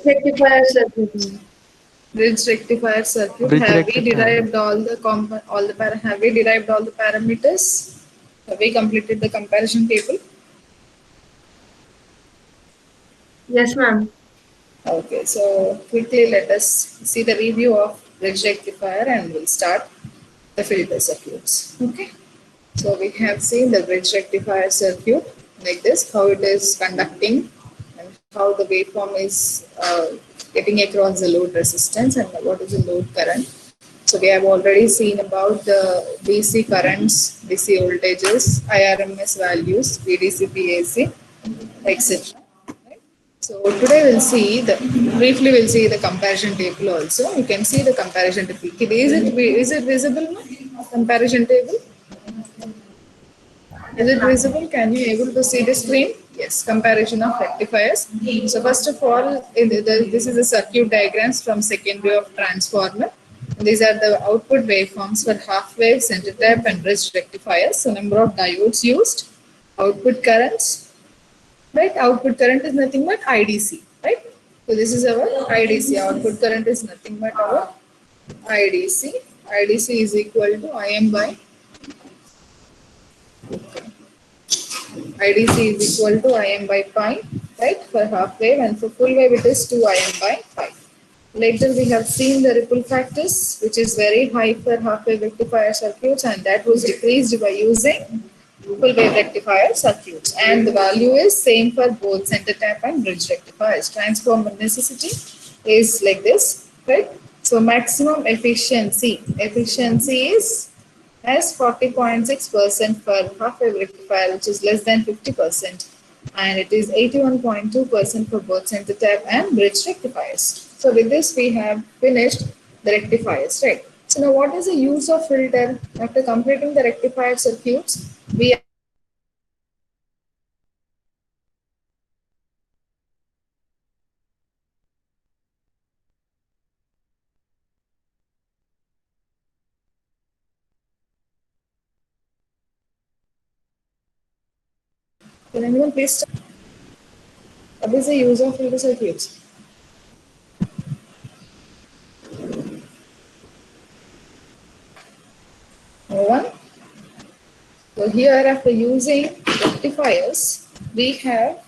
rectifier circuit. Bridge rectifier circuit. Bridge Have we rectifier. derived have we derived all the parameters? Have we completed the comparison table? Yes, ma'am. Okay, so quickly let us see the review of bridge rectifier and we'll start the filter circuits. Okay, so we have seen the bridge rectifier circuit like this, how it is conducting and how the waveform is getting across the load resistance and what is the load current. So we have already seen about the DC currents, DC voltages, IRMS values, VDC, PAC, etc. So today we'll see the briefly we'll see the comparison table also. You can see the comparison table. Is it visible now? Comparison table? Is it visible? Can you able to see the screen? Yes, comparison of rectifiers. So first of all, this is the circuit diagrams from second wave of transformer. These are the output waveforms for half wave, center tap and bridge rectifiers. So number of diodes used, output currents, right? Output current is nothing but IDC, right? So this is our IDC. Output current is nothing but our IDC. IDC is equal to Im by IDC is equal to Im by pi, right? For half wave and for full wave it is 2 Im by pi. Later we have seen the ripple factors which is very high for half wave rectifier circuits and that was decreased by using full wave rectifier circuits and the value is same for both center tap and bridge rectifiers. Transformer necessity is like this, right? So maximum efficiency is as 40.6% for half wave rectifier, which is less than 50%, and it is 81.2% for both center tap and bridge rectifiers. So with this, we have finished the rectifiers, right? So now, what is the use of filter? After completing the rectifier circuits, we can anyone please tell what is the use of filter circuits? No one? So here after using rectifiers, we have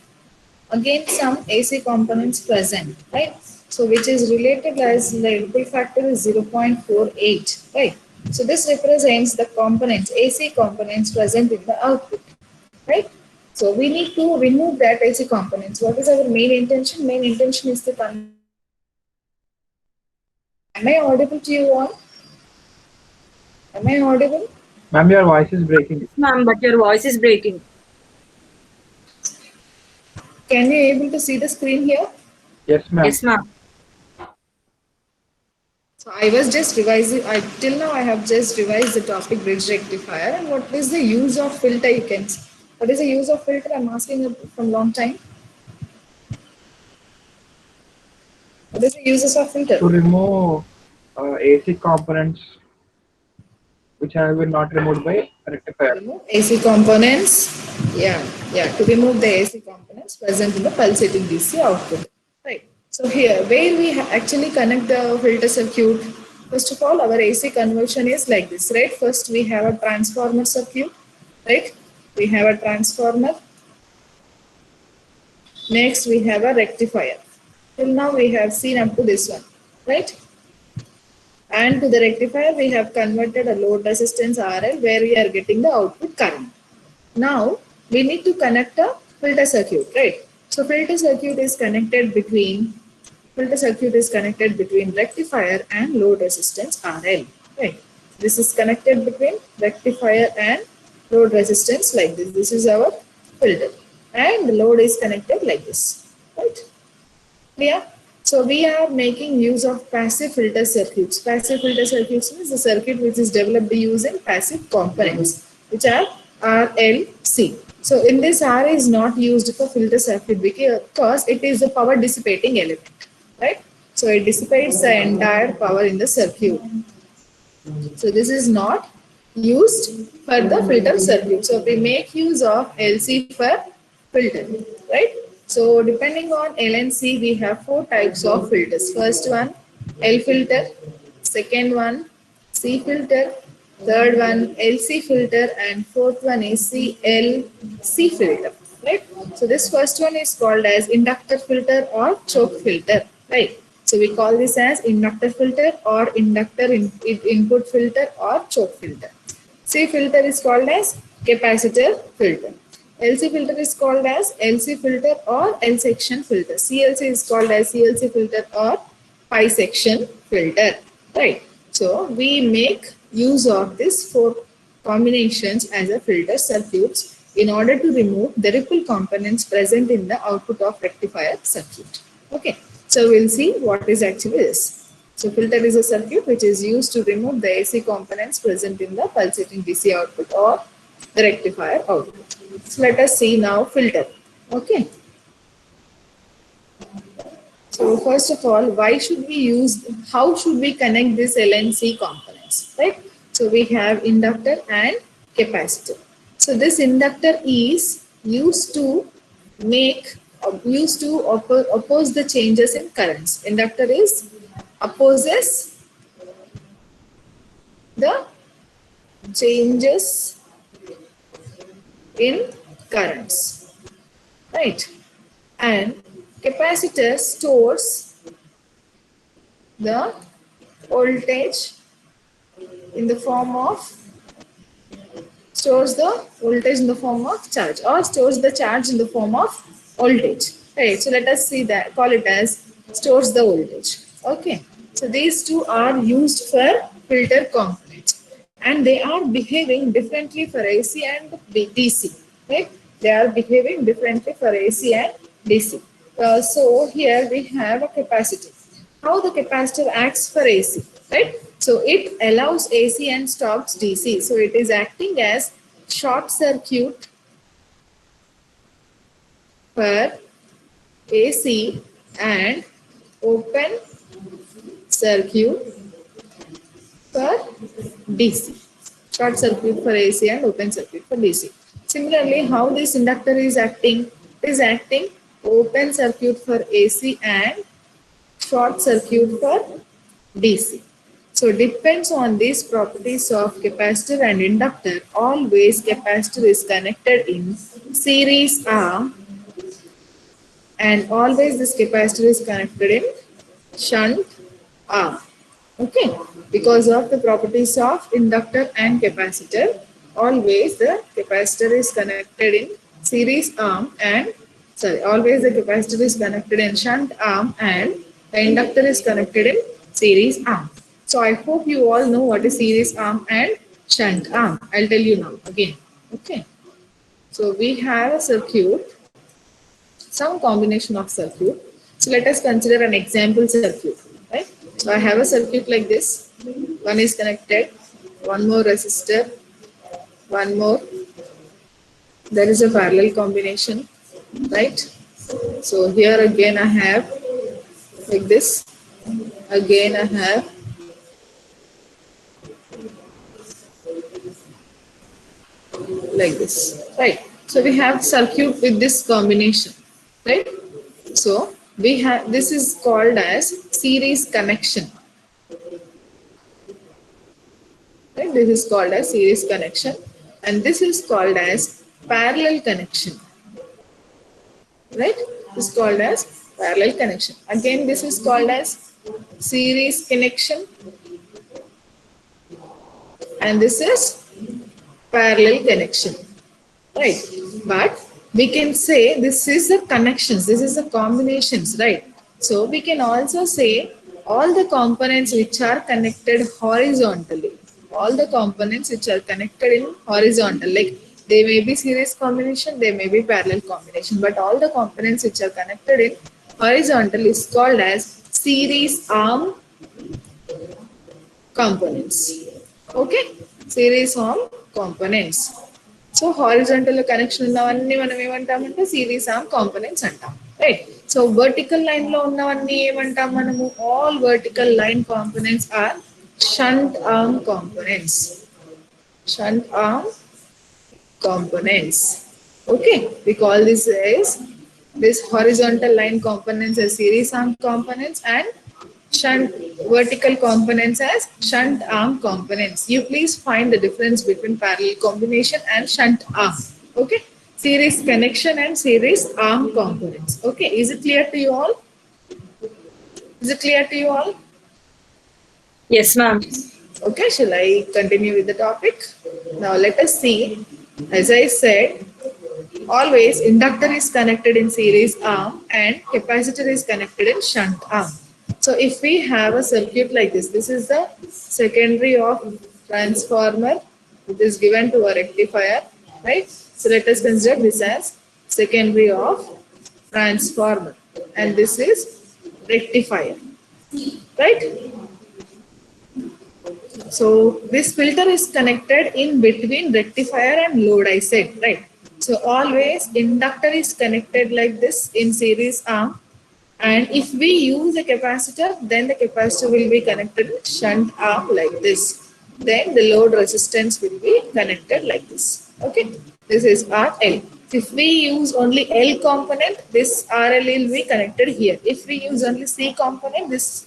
again some AC components present, right? So which is related as the ripple factor is 0.48, right? So this represents the components, AC components present in the output, right? So we need to remove that AC components. What is our main intention? Main intention is to am I audible to you all? Am I audible? Ma'am, your voice is breaking. Ma'am, but your voice is breaking. Can you able to see the screen here? Yes, ma'am. Yes, ma'am. So I was just revising, till now I have just revised the topic bridge rectifier and what is the use of filter you can see. What is the use of filter? I'm asking from long time. What is the uses of filter? To remove AC components which have been not removed by rectifier. Remove AC components. Yeah. To remove the AC components present in the pulsating DC output. Right. So here, where we actually connect the filter circuit. First of all, our AC conversion is like this, right? First, we have a transformer circuit, right? We have a transformer. Next, we have a rectifier. Till now, we have seen up to this one, right? And to the rectifier, we have converted a load resistance RL where we are getting the output current. Now, we need to connect a filter circuit, right? So, filter circuit is connected between rectifier and load resistance RL, right? This is connected between rectifier and load resistance like this. This is our filter. And the load is connected like this, right? Clear? So we are making use of passive filter circuits. Passive filter circuits means the circuit which is developed using passive components, which are RLC. So in this R is not used for filter circuit because it is a power dissipating element, right? So it dissipates the entire power in the circuit. So this is not used for the filter circuit. So we make use of LC for filter, right? So depending on L and C, we have four types of filters. First one, L filter. Second one, C filter. Third one, LC filter. And fourth one is CLC filter. Right? So this first one is called as inductor filter or choke filter. Right? So we call this as inductor filter or input filter or choke filter. C filter is called as capacitor filter. LC filter is called as LC filter or L section filter. CLC is called as CLC filter or pi section filter. Right. So we make use of these four combinations as a filter circuits in order to remove the ripple components present in the output of rectifier circuit. Okay. So we'll see what is actually this. So filter is a circuit which is used to remove the AC components present in the pulsating DC output or the rectifier output. So let us see now filter. Okay. So first of all, how should we connect this L and C components, right? So we have inductor and capacitor. So this inductor is used to oppose the changes in currents. Inductor opposes the changes in currents, right? And capacitor stores the voltage in the form of charge or stores the charge in the form of voltage, right? So let us see that, call it as stores the voltage. Okay, so these two are used for filter components and they are behaving differently for AC and DC, right? They are behaving differently for AC and DC. So here we have a capacitor. How the capacitor acts for AC, right? So it allows AC and stops DC. So it is acting as short circuit for AC and open circuit for DC. Short circuit for AC and open circuit for DC. Similarly, how this inductor is acting? It is acting open circuit for AC and short circuit for DC. So depends on these properties of capacitor and inductor. Always capacitor is connected in series arm and always this capacitor is connected in shunt arm. Okay, because of the properties of inductor and capacitor, always the capacitor is connected in series arm and always the capacitor is connected in shunt arm and the inductor is connected in series arm. So I hope you all know what is series arm and shunt arm. I'll tell you now again. Okay. So we have a circuit, some combination of circuit. So let us consider an example circuit, right? So I have a circuit like this. One is connected, one more resistor, one more. There is a parallel combination, right? So here again I have like this. Again I have like this, right? So we have circuit with this combination, right? So we have, this is called as series connection, right? This is called as series connection and this is called as parallel connection, right? This is called as parallel connection. Again, this is called as series connection and this is parallel connection, right? But we can say this is the connections, this is the combinations, right? So we can also say all the components which are connected horizontally, all the components which are connected in horizontal, like they may be series combination, they may be parallel combination, but all the components which are connected in horizontal is called as series arm components. Okay, series arm components. So horizontal connection ఉన్నవన్నీ మనం ఏమంటామంటే series arm components అంటాం, right? So vertical line లో ఉన్నవన్నీ ఏమంటాం మనము? All vertical line components are shunt arm components. Shunt arm components. Okay, we call this as This horizontal line components as series arm components and shunt vertical components as shunt arm components. You please find the difference between parallel combination and shunt arm. Okay. Series connection and series arm components. Okay. Is it clear to you all? Is it clear to you all? Yes, ma'am. Okay, shall I continue with the topic? Now let us see. As I said, always inductor is connected in series arm and capacitor is connected in shunt arm. So if we have a circuit like this is the secondary of transformer which is given to a rectifier, right? So let us consider this as secondary of transformer and this is rectifier, right? So this filter is connected in between rectifier and load, I said, right? So always inductor is connected like this in series arm. And if we use a capacitor, then the capacitor will be connected with shunt arm like this. Then the load resistance will be connected like this. Okay, this is RL. If we use only L component, this RL will be connected here. If we use only C component, this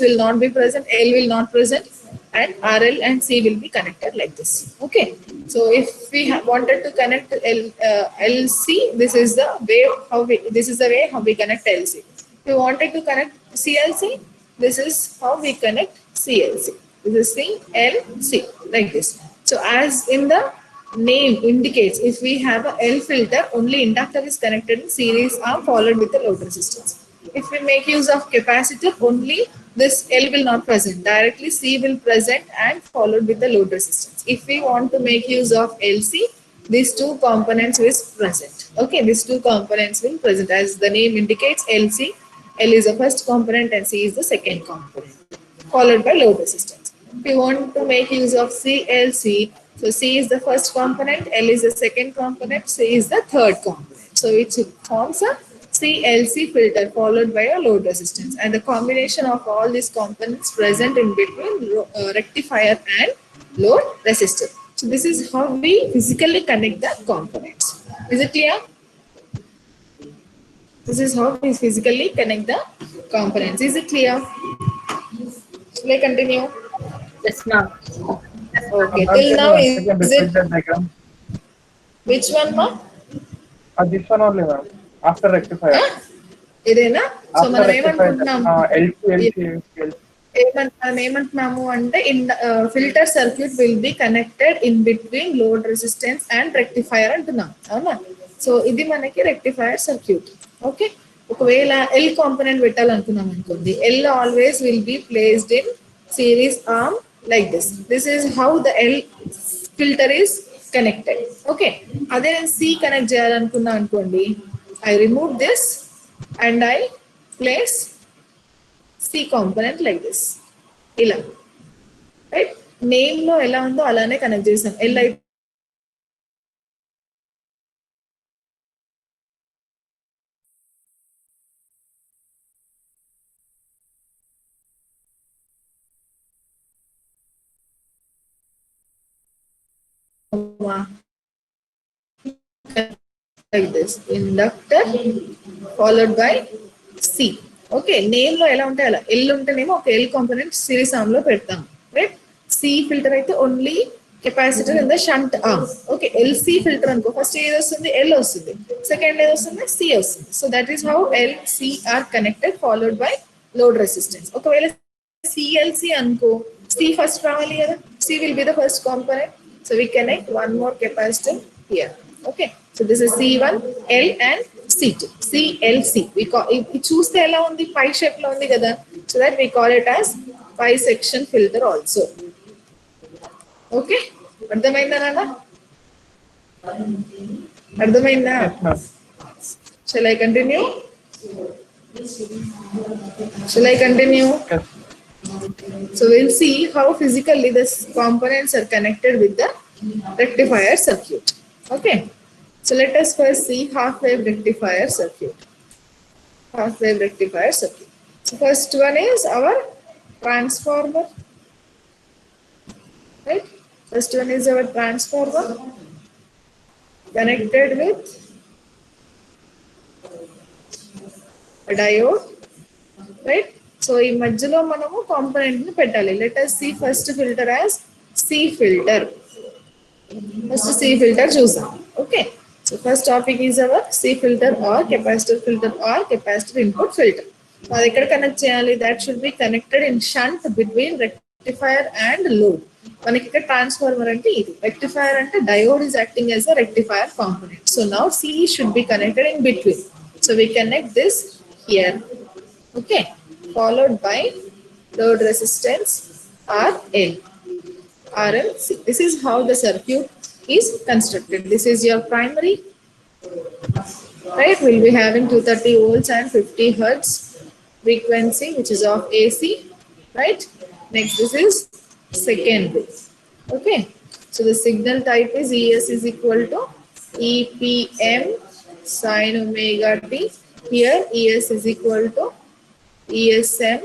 will not be present, L will not present, and RL and C will be connected like this. Okay. So if we wanted to connect LC, this is the way how we connect LC. If we wanted to connect CLC, this is how we connect CLC. This is CLC like this. So as in the name indicates, if we have a L filter, only inductor is connected in series arm followed with the load resistance. If we make use of capacitor, only this L will not present. Directly C will present and followed with the load resistance. If we want to make use of LC, these two components is present. Okay, these two components will present. As the name indicates, LC, L is the first component and C is the second component, followed by load resistance. If we want to make use of CLC, so C is the first component, L is the second component, C is the third component. So it forms a CLC filter followed by a load resistance, and the combination of all these components present in between rectifier and load resistor. So this is how we physically connect the components. Is it clear? This is how we physically connect the components. Is it clear? Shall I continue? Yes, ma'am. Okay. Ma'am, Till can now, you once again is repeat it that diagram? which one, ma? This one only, ma'am. After rectifier. ఇదేనా so After మనం rectifier, ఏమనుకుంటున్నాము LC. ఏమంటున్నాము అంటే in filter circuit will be connected in between load resistance and rectifier అంటున్నాం అవునా so ఇది మనకి rectifier circuit okay ఒకవేళ L component పెట్టాలనుకున్నాం అనుకోండి L always will be placed in series arm like this is how the L filter is connected okay అదే నేను C connect చేయాలనుకున్నా అనుకోండి I remove this and I place C component like this. ఇలా right name లో ఎలా ఉందో అలానే connect చేసాం ఎల్ అయితే like this inductor followed by C. Okay name లో ఎలా ఉంటే అలా ఎల్ ఉంటేనేమో ఒక ఎల్ కాంపోనెంట్ సిరీస్ ఆర్మ్ లో పెడతాం రైట్ సి ఫిల్టర్ అయితే only capacitor in the shunt arm okay LC filter అనుకో ఫస్ట్ ఏది వస్తుంది ఎల్ వస్తుంది సెకండ్ ఏది వస్తుంది సి వస్తుంది so that is how L C are connected followed by load resistance ఒకవేళ సిఎల్సి అనుకో సి ఫస్ట్ రావాలి కదా C will be the first component so we connect one more capacitor here okay so this is C1 L and C2 CLC we call it చూస్తే ఎలా ఉంది పై shape లో ఉంది కదా so that we call it as pi section filter also okay అర్థమైందా నాన్న అర్థమైందా Yes, ma'am. shall I continue shall I continue Yes. so we'll see how physically the components are connected with the rectifier circuit okay so let us first see half wave rectifier circuit. Half wave rectifier circuit. So first one is our transformer. Right? First one is our transformer connected with diode, right? So ఈ మధ్యలో మనము component ని పెట్టాలి. Let us see first filter as C filter. First C filter చూసాం. Okay. So first topic is our C filter or capacitor input filter. So అది ఎక్కడ connect చేయాలి? That should be connected in shunt between rectifier and load. మనకి ఇక్కడ transformer అంటే ఇది. Rectifier అంటే diode is acting as a rectifier component. So now C should be connected in between. So we connect this here. Okay. Followed by load resistance RL. RLC. This is how the circuit is constructed. This is your primary, right? We'll be having 230 volts and 50 hertz frequency, which is of AC, right? Next, this is secondary. Okay. So the signal type is ES is equal to EPM sin omega t. Here ES is equal to ESM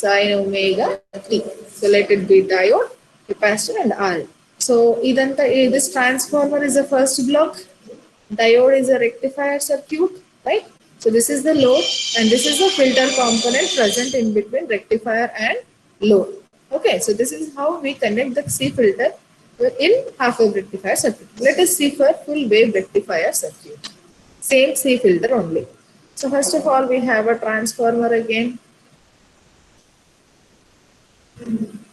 sin omega t. So let it be diode, capacitor and RL. So this transformer is the first block, diode is a rectifier circuit, right? So this is the load and this is the filter component present in between rectifier and load. Okay, so this is how we connect the C filter in half wave rectifier circuit. Let us see for full wave rectifier circuit. Same C filter only. So first of all, we have a transformer again,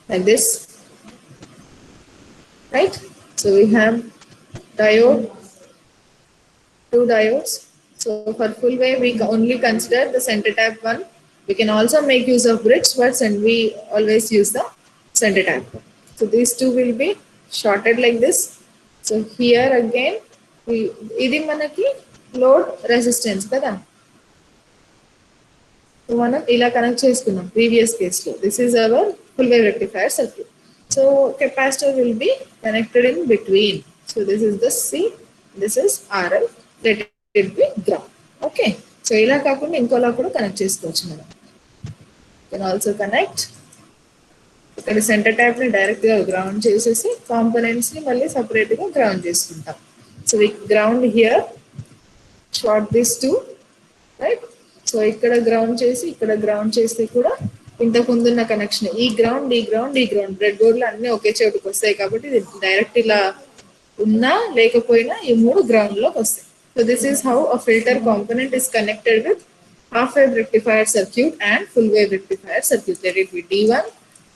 like this, right? So we have diode, two diodes. So for full wave, we only consider the center tap one. We can also make use of bridge, but we always use the center tap. So these two will be shorted like this. So here again, ఇది మనకి load resistance కదా. So మనం ఇలా connect చేసుకున్నాం previous case లో. This is our full wave rectifier circuit. So capacitor will be connected in between. So this is the C, this is RL, let it be ground. Okay. So ఇలా కాకుండా ఇంకోలా కూడా connect చేసుకోవచ్చు మనం. You can also connect. ఇక్కడ centre tap ని direct గా ground చేసేసి కాంపోనెంట్స్ ని మళ్ళీ సపరేట్ గా గ్రౌండ్ చేసుకుంటాం. So we ground here, short this two, right? So ఇక్కడ గ్రౌండ్ చేసి ఇక్కడ గ్రౌండ్ చేస్తే కూడా ఇంతకు ముందున్న కనెక్షన్ ఈ గ్రౌండ్ బ్రెడ్ బోర్డ్ లో అన్ని ఒకే చోటుకు వస్తాయి కాబట్టి ఇది డైరెక్ట్ ఇలా ఉన్నా లేకపోయినా ఈ మూడు గ్రౌండ్ లోకి వస్తాయి. So this is how a filter component is connected with half wave rectifier circuit and full wave rectifier circuit. Let it be D1,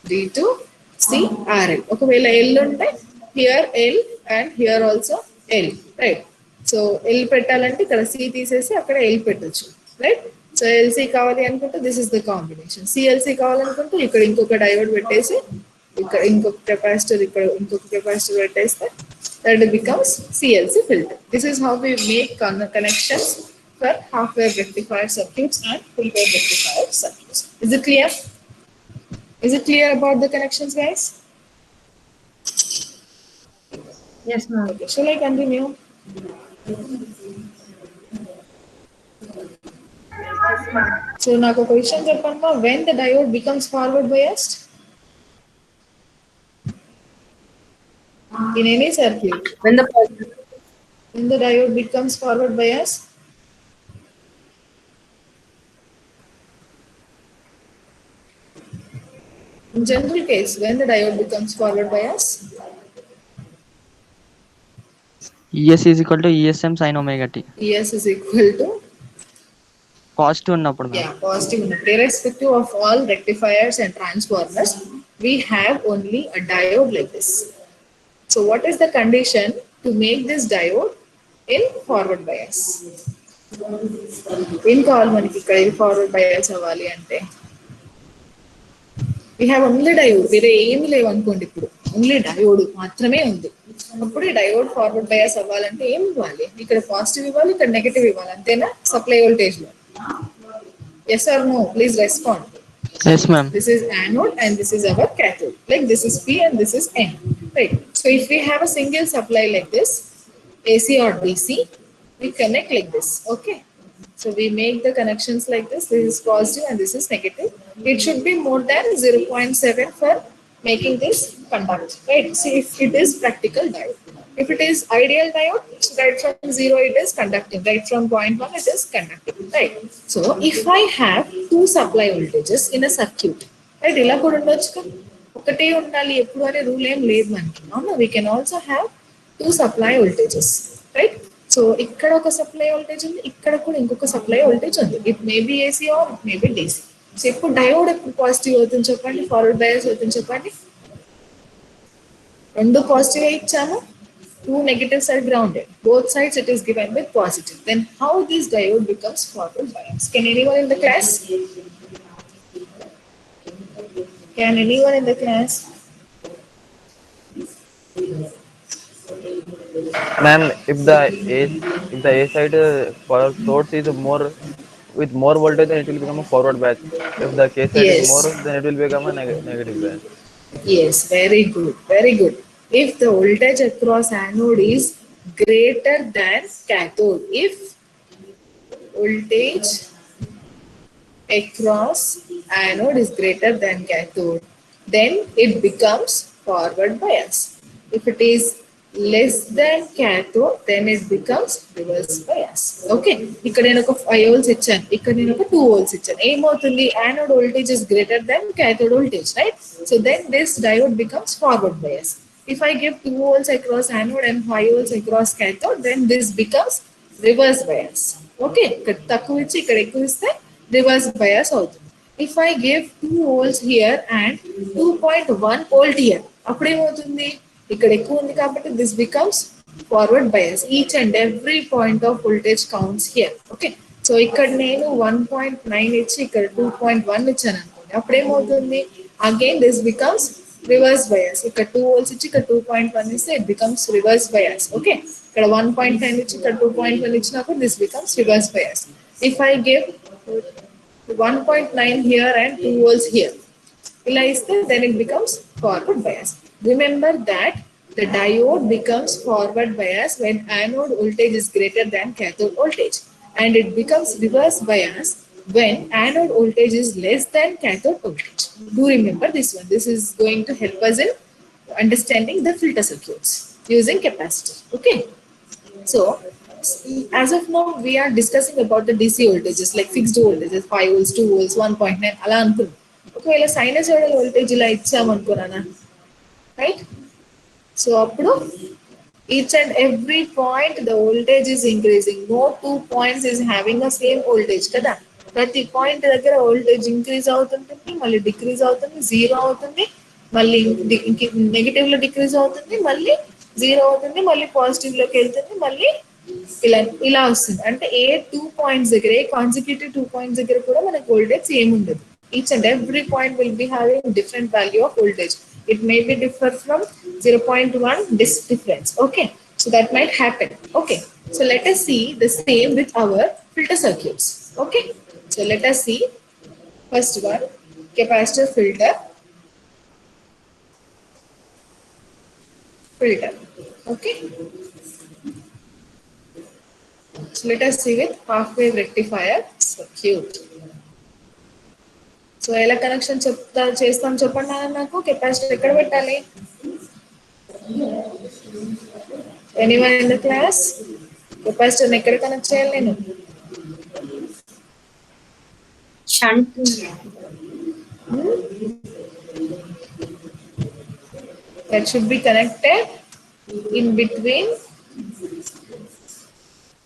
D2, C, RL. ఒకవేళ L ఉంటే here L and here also L, right? So L పెట్టాలంటే ఇక్కడ C తీసేసి అక్కడ L పెట్టొచ్చు, right? So LC కావాలి అనుకుంటే this is the combination. CLC కావాలనుకుంటే ఇక్కడ ఇంకొక డయోడ్ పెట్టేసి ఇక్కడ ఇంకొక కెపాసిటర్ ఇక్కడ ఇంకొక కెపాసిటర్ పెట్టేస్తే that becomes CLC filter. This is how we make connections for half wave rectifier circuits and full wave rectifier circuits. Is it clear? Is it clear about the connections, guys? Yes, ma'am. Okay, shall I continue? So now the question is when the diode becomes forward biased in any circuit. When the diode becomes forward biased, in general case, when the diode becomes forward bias, ES is equal to ESM sin omega t. ES is equal to Positive ఉన్నప్పుడు positive. Irrespective of all rectifiers and transformers, we have only a diode like this. So what is the condition to make this diode in forward bias? In మనకి forward bias అవ్వాలి అంటే we have only diode. వేరే ఏమి లేవు అనుకోండి, ఇప్పుడు only diode మాత్రమే ఉంది. అప్పుడు డయోడ్ ఫార్వర్డ్ బయాస్ అవ్వాలంటే ఏం ఇవ్వాలి? ఇక్కడ పాజిటివ్ ఇవ్వాలి, ఇక్కడ నెగటివ్ ఇవ్వాలి, అంతేనా? సప్లై వోల్టేజ్ లో. Yes or no? Please respond. Yes, ma'am. This is anode and this is our cathode. Like this is P and this is N. Right. So if we have a single supply like this, AC or DC, we connect like this. Okay. So we make the connections like this. This is positive and this is negative. It should be more than 0.7 for making this conduct. Right. So if it is practical diode. If it is ideal diode, so right from 0 it is conducting, right from point 1 it is conducting, right? So if I have two supply voltages in a circuit, right, ఇలా కూడా ఉండొచ్చు కదా, ఒకటే ఉండాలి ఎప్పుడు అనే rule ఏం లేదు మనకి, అవునా? We can also have two supply voltages, right? So ఇక్కడ ఒక సప్లై వోల్టేజ్ ఉంది, ఇక్కడ కూడా ఇంకొక సప్లై వోల్టేజ్ ఉంది. It may be AC or it may be DC. So ఇప్పుడు డయోడ్ ఎప్పుడు పాజిటివ్ అవుతుంది చెప్పండి, ఫార్వర్డ్ బయాస్ అవుతుంది చెప్పండి. రెండు పాజిటివ్ ఇచ్చాము, two negatives are grounded. Both sides it is given with positive. Then how this diode becomes forward bias? Can anyone in the class? Can anyone in the class? Ma'am, if the A side for source is more with more voltage, then it will become a forward bias. If the K side is Yes. more, then it will become a negative bias. Yes, very good, very good. If the voltage across anode is greater than cathode, if voltage across anode is greater than cathode, then it becomes forward bias. If it is less than cathode, then it becomes reverse bias. Okay, ఇక్కడ నేను ఒక 5 volts ఇచ్చాను, ఇక్కడ నేను ఒక 2 volts ఇచ్చాను. ఏమవుతుంది? Anode voltage is greater than cathode voltage, right? So then this diode becomes forward bias. If I give 2 volts across anode and 5 volts across cathode, then this becomes reverse bias. Okay, ఇక్కడ తక్కువ ఇచ్చి ఇక్కడ ఎక్కువ ఇస్తే reverse bias అవుతుంది. If I give 2 volts here and 2.1 volt here, అప్పుడు ఏమవుతుంది? ఇక్కడ ఎక్కువ ఉంది కాబట్టి this becomes forward bias. Each and every point of voltage counts here. Okay, so ఇక్కడ నేను 1.9 ఇచ్చి ఇక్కడ 2.1 ఇచ్చాను అనుకోండి, అప్పుడు ఏమవుతుంది? Again this becomes reverse bias. ఇక్కడ 2 volts ఇచ్చి ఇక్కడ 2.1 ఇస్తే it becomes reverse bias. Okay, ఇక్కడ 1.10 ఇచ్చి ఇక్కడ 2.1 ఇచ్చినప్పుడు this becomes reverse bias. If I give 1.9 here and 2 volts here, ఇలా ఇస్తే then it becomes forward bias. Remember that the diode becomes forward bias when anode voltage is greater than cathode voltage, and it becomes reverse bias when anode voltage is less than cathode voltage. Do remember this one. This is going to help us in understanding the filter circuits using capacitor. Okay, so as of now we are discussing about the DC voltages like fixed voltages 5 volts 2 volts 1.9 అలా అనుకున్నాం. ఒకవేళ sinusoidal voltage ఇలా ఇచ్చామనుకున్నానా, right? So అప్పుడు each and every point the voltage is increasing. No two points is having the same voltage కదా, ప్రతి point దగ్గర voltage increase అవుతుంటుంది, మళ్ళీ డిక్రీజ్ అవుతుంది, జీరో అవుతుంది, మళ్ళీ నెగిటివ్ లో డిక్రీజ్ అవుతుంది, మళ్ళీ జీరో అవుతుంది, మళ్ళీ పాజిటివ్ లోకి వెళ్తుంది, మళ్ళీ ఇలా ఇలా వస్తుంది. అంటే ఏ 2 పాయింట్స్ దగ్గర, ఏ కాన్సిక్యూటివ్ 2 పాయింట్స్ దగ్గర కూడా మనకు వోల్టేజ్ సేమ్ ఉండదు. Each and every point will be having different value of voltage. It may be differ from 0.1 this difference. Okay, so that might happen. Okay, so let us see the same with our filter circuits. Okay, so let us see first one, capacitor filter. Okay, so let us see with half wave rectifier circuit. So ఎలా connection చేస్తాం చెప్పండి నాకు. Capacitor ఎక్కడ పెట్టాలి? Anyone in the class? Capacitor ఎక్కడ connect చేయాలి నేను? Shunt That should be connected in between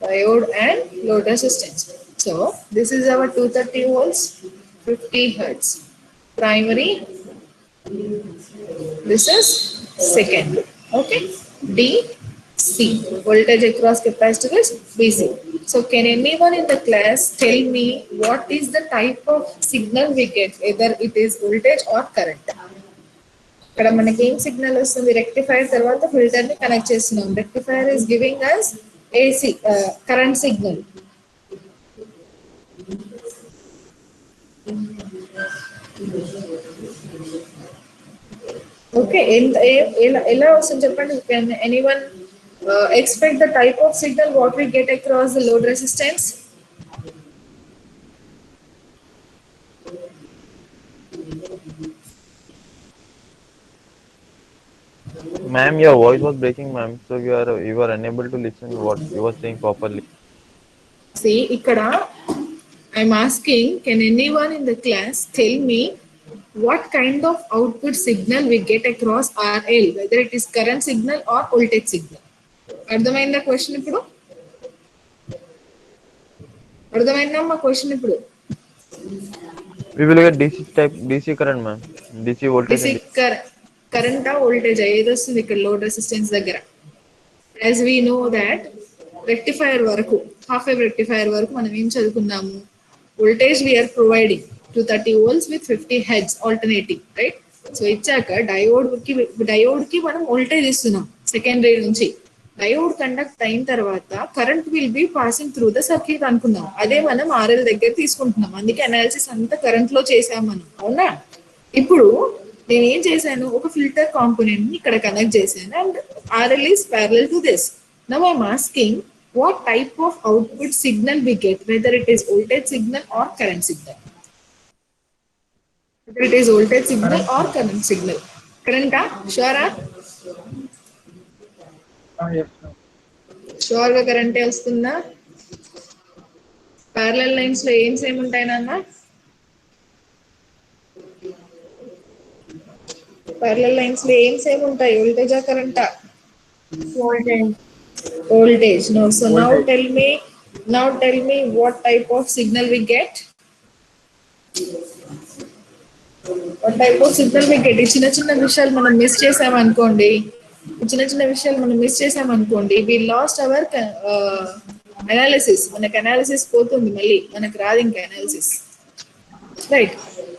diode and load resistance. So this is our 230 volts 50 hertz primary, this is secondary. Okay, DC voltage across capacitor is DC. So can anyone in the class tell me what is the type of signal we get, either it is voltage or current? ఇక్కడ మనకి ఏం signal వస్తుంది? Rectifier తర్వాత filter ని connect చేస్తున్నాం. Rectifier is giving us AC current signal. Okay, ఎలా వస్తుంది చెప్పండి? Can anyone expect the type of signal what we get across the load resistance? Ma'am, your voice was breaking, ma'am. So you are unable to listen what you were saying properly. See, ikkada I'm asking, can anyone in the class tell me what kind of output signal we get across RL, whether it is current signal or voltage signal? అర్థమైందా question ఇప్పుడు? అర్థమైందా మా question ఇప్పుడు? We will get DC current, ma'am. DC voltage DC and కరెంటా వోల్టేజా ఏది వస్తుంది ఇక్కడ load resistance దగ్గర? As we know that rectifier వరకు హాఫ్ వేవ్ రెక్టిఫైర్ వరకు మనం ఏం చదువుకున్నాము? Voltage we are providing 230 volts with 50 heads alternating, right? So ఇచ్చాక డయోడ్ కి మనం వోల్టేజ్ ఇస్తున్నాం సెకండరీ నుంచి. డయోడ్ కండక్ట్ అయిన తర్వాత current will be passing through the circuit అనుకున్నాం. అదే మనం ఆర్ఎల్ దగ్గర తీసుకుంటున్నాం. అందుకే అనాలిసిస్ అంతా కరెంట్ లో చేసాం మనం, అవునా? ఇప్పుడు నేను ఏం చేశాను, ఒక ఫిల్టర్ కాంపోనెంట్ ని ఇక్కడ కనెక్ట్ చేశాను and RL is parallel to this. Now I'm asking what type of output signal we get, whether it is voltage signal or current signal. Whether it is voltage signal or current signal. Current sure? Yes, ma'am. Sure గా కరెంటే వస్తుందా? Parallel lines లో ఏం same ఉంటాయి నాన్న? Parallel lines లో ఏం same ఉంటాయి? వోల్టేజా కరెంటా? Voltage. No. So Voltage. now tell me what type of signal we get. What type of signal we get? చిన్న చిన్న విషయాలు మనం మిస్ చేసామనుకోండి, we lost our analysis. మనకు అనాలిసిస్ పోతుంది, మళ్ళీ మనకు రాదు ఇంకా అనాలిసిస్, రైట్?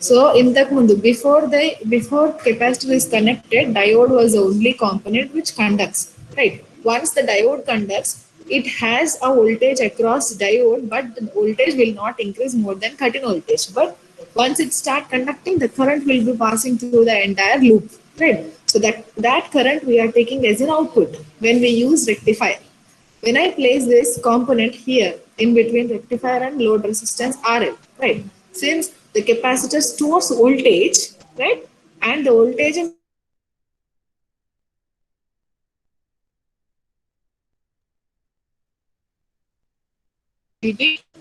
సో ఇంతకు ముందు before capacitor is connected, diode was the only component which conducts, right? Once the diode conducts, it has a voltage across diode, but the voltage will not increase more than 13 voltage. But once it start conducting, the current will be passing through the entire loop, right? So that current we are taking as an output when we use rectifier. When I place this component here in between rectifier and load resistance RL, right? Since the capacitor stores voltage, right? And the voltage in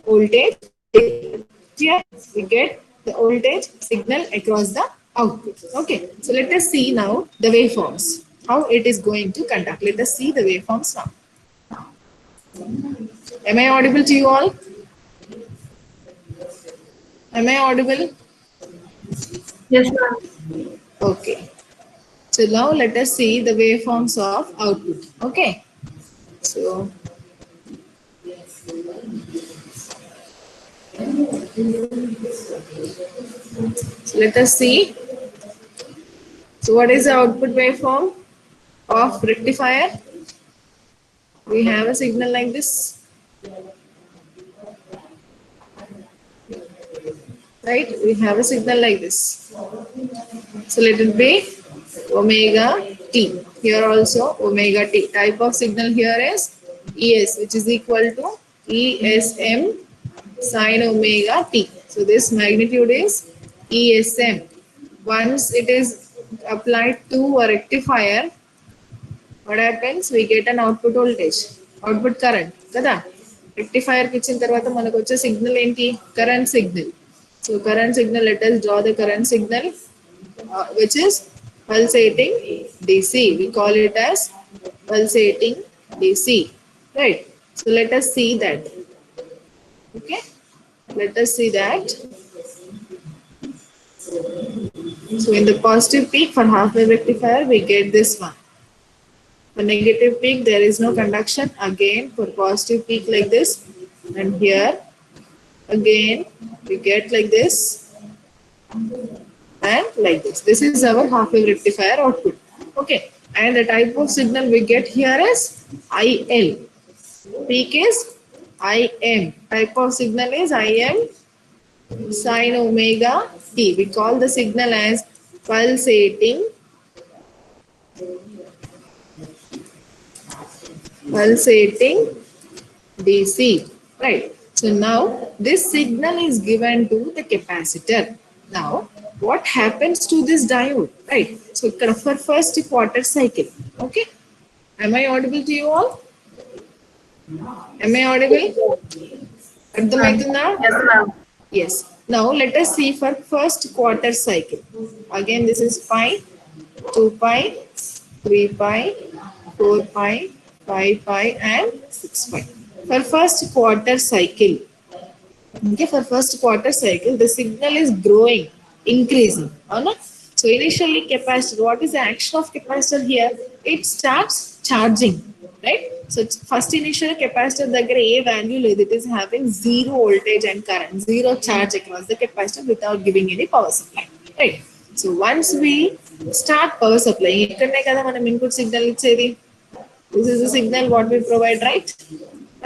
voltage, here we get the voltage signal across the output. Okay, so let us see now the waveforms, how it is going to conduct. Let us see the waveforms now. Am I audible to you all? Am I audible? Yes, ma'am. Okay. So now let us see the waveforms of output. Okay. So let us see. So what is the output waveform of rectifier? We have a signal like this. Right? We have a signal like this. So let it be omega t. Here also omega t. Type of signal here is ES, which is equal to ESM sine omega t. So this magnitude is ESM. Once it is applied to a rectifier, what happens? We get an output voltage, output current. Kada? Rectifier ki ichin tarvata manaku vache signal enti? Current signal. So current signal, let us draw the current signal, which is pulsating DC. We call it as pulsating DC, right? So let us see that. Okay, let us see that. So in the positive peak for half wave rectifier, we get this one. For negative peak, there is no conduction. Again, for positive peak like this, and here again we get like this and like this. This is our half wave rectifier output. Okay, and the type of signal we get here is IL. Peak is IM. Type of signal is IM sine omega t. We call the signal as pulsating DC, right? So now this signal is given to the capacitor. Now what happens to this diode, right? So for first quarter cycle, okay, am I audible to you all? Am I audible? అర్థమవుతుందా? Yes, ma'am. Yes. Now let us see for first quarter cycle. Again, this is pi, 2 pi, 3 pi, 4 pi, 5 pi, and 6 pi. For first quarter cycle, okay, for first quarter cycle, the signal is growing, increasing. So initially capacitor, what is the action of capacitor here? It starts charging, right? So first initial capacitor దగ్గర ఏ value లేదు, it is having zero voltage and current, zero charge across the capacitor without giving any power supply, right? So once we start power supply, ఇక్కడనే కదా మనం input signal ఇచ్చేది. This is the signal what we provide, right?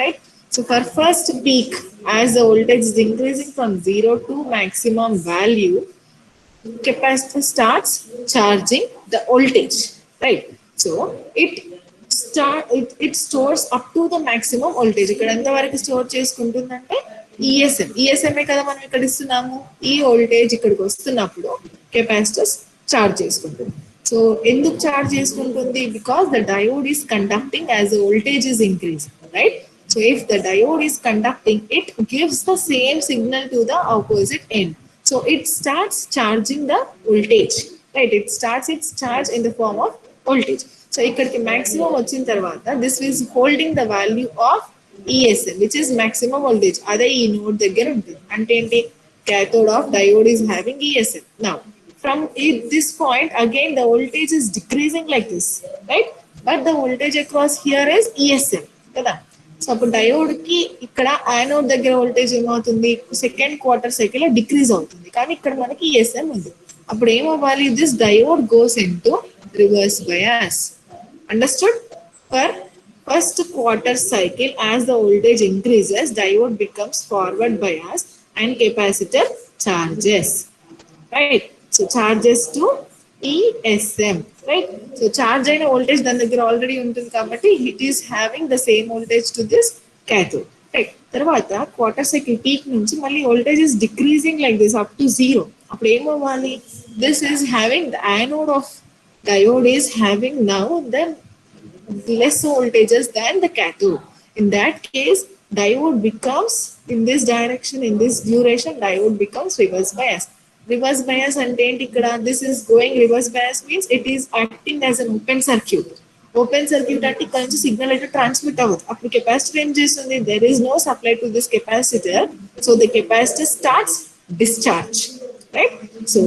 Right? So for first peak, as the voltage is increasing from 0 to maximum value, capacitor starts charging the voltage, right? So it stores up to the maximum voltage. ఇక్కడ ఎంత వరకు store చేసుకుంటుందంటే ఈఎస్ఎంఏ కదా మనం ఇక్కడ ఇస్తున్నాము. ఈ voltage ఇక్కడికి వస్తున్నప్పుడు కెపాసిటర్ చార్జ్ చేసుకుంటుంది. సో ఎందుకు చార్జ్ చేసుకుంటుంది? Because the diode is conducting as the voltage is increasing, right? So if the diode is conducting, it gives the same signal to the opposite end. So it starts charging the voltage, right? It starts its charge in the form of voltage. So ikkadiki maximum vachin tarvata, this is holding the value of ESM, which is maximum voltage. Ade ee node daggara untundi. Ante enti? Cathode of diode is having ESM. Now from this point again the voltage is decreasing like this, right? But the voltage across here is ESM kada. So అప్పుడు diode కి ఇక్కడ anode దగ్గర voltage ఏమవుతుంది? Second quarter cycle లో decrease అవుతుంది. కానీ ఇక్కడ మనకి ఈఎస్ఎం ఉంది. అప్పుడు ఏమవ్వాలి? This diode goes into reverse bias. Understood? For first quarter cycle as the voltage increases, diode becomes forward bias and capacitor charges, right? So charges to ESM, right? So charge అయిన voltage దాని దగ్గర already ఉంటుంది కాబట్టి it is having the same voltage to this cathode, right? తర్వాత quarter cycle peak నుంచి మళ్ళీ voltage is decreasing like this up to 0. అప్పుడు ఏమవ్వాలి? This is having the anode of diode is having now the less voltages than the cathode. In that case, diode becomes in this direction, in this duration, diode becomes reverse bias. Reverse bias అంటే ఏంటి? ఇక్కడ this is going reverse bias means it is acting as an open circuit. Open circuit అంటే ఇక్కడ నుంచి signal అయితే transmit అవ్వదు. అప్పుడు capacitor ఏం చేస్తుంది? There is no supply to this capacitor, so the capacitor starts discharge, right? So